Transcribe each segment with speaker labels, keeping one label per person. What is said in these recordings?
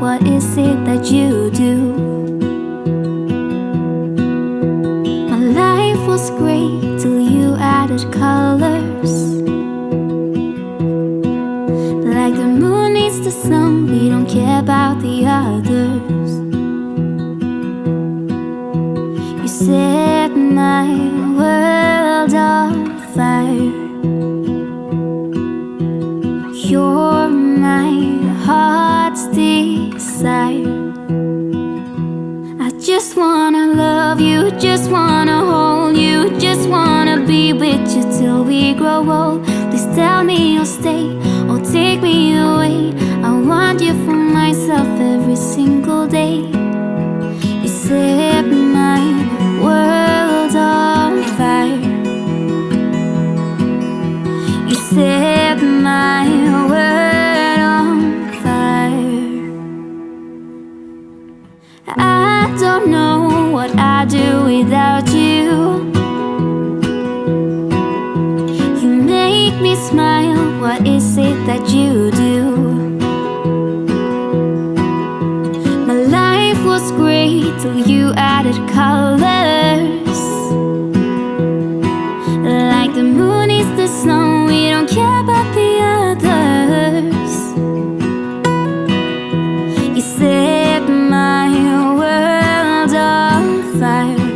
Speaker 1: what is it that you do? My life was great till you added colors. Like the moon needs the sun, we don't care about the others. You set my world on fire. You're my heart's desire. I just wanna love you, just wanna hold you, just wanna be with you till we grow old. Please tell me you'll stay or take me away. I want you for myself every single day. You set my world on fire. You set my world on fire. I don't know what I'd do without you. You make me smile, what is it that you do? My life was great till you added colors. Like the moon is the sun, we don't care about the others. You set my world on fire.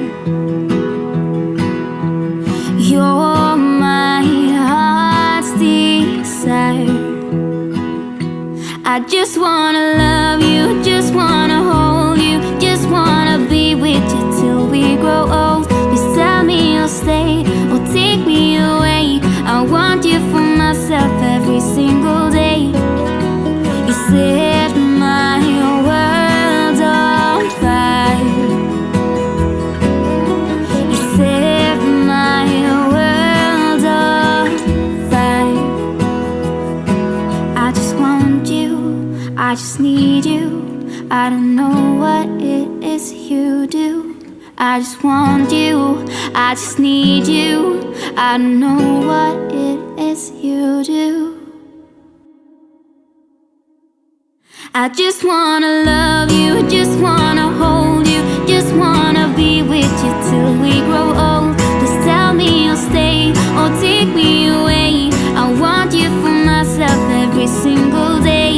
Speaker 1: You're my heart's desire. I just wanna love you, just wanna hold you, just wanna be with you till we grow old. Please tell me you'll stay or take me away. I want you for myself every single day. You set my world on fire. You set my world on fire. I just want you, I just need you. I don't know what it is you do. I just want you, I just need you. I don't know what it is you do. I just wanna love you, just wanna hold you, just wanna be with you till we grow old. Please tell me you'll stay or take me away. I want you for myself every single day.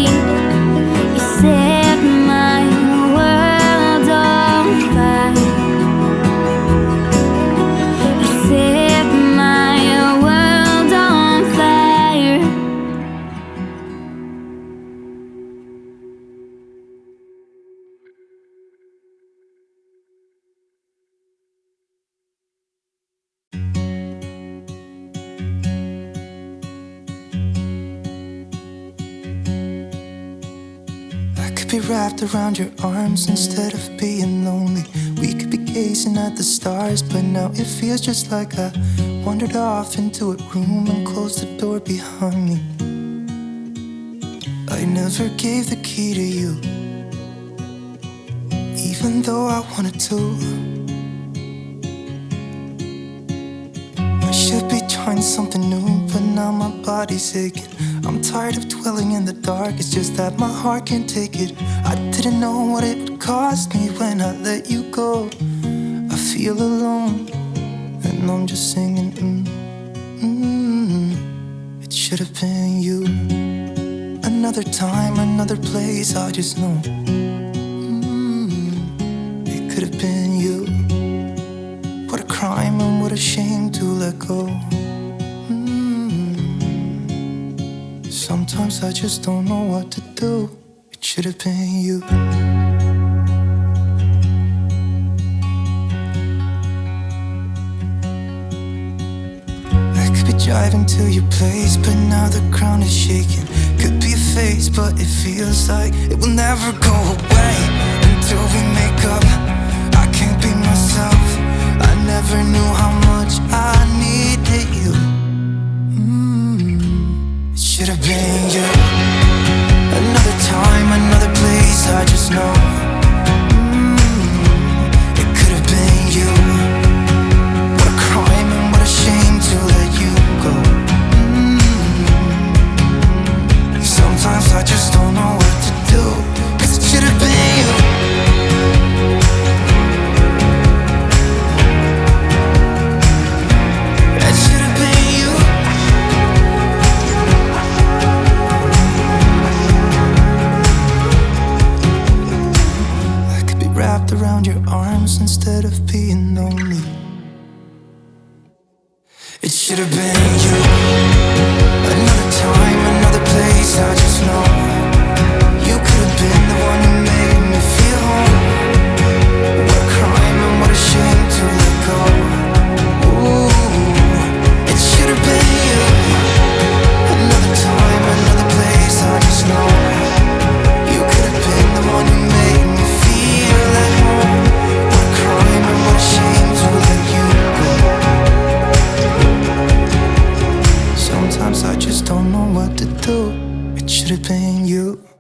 Speaker 1: You set my world on fire. You set my world on fire.
Speaker 2: Be wrapped around your arms instead of being lonely. We could be gazing at the stars, but now it feels just like I wandered off into a room and closed the door behind me. I never gave the key to you, even though I wanted to. I should be trying something new, but now my body's aching. I'm tired of dwelling in the dark, it's just that my heart can't take it. I didn't know what it would cost me when I let you go. I feel alone, and I'm just singing, It should have been you. Another time, another place, I just know. It could have been you. What a crime and what a shame to let go. Sometimes I just don't know what to do. It should have been you. I could be driving to your place, but now the ground is shaking. Could be a phase, but it feels like it will never go away until we make up. I can't be myself. I never knew how much I needed you. It should have been you. Another time, another place, I just know. It could have been you. What a crime and what a shame to let you go. Sometimes I just don't know what to do, 'cause it should have around your arms instead of being lonely. It should have been you. Another time, another place, I just know you could have been the one who made me feel home. What a crime and what a shame to let go. Ooh, it should have been you. Another time, another place, I just know you could have been the one who made me feel at home. What a crime and what a shame to let you go. Sometimes I just don't know what to do. It should have been you.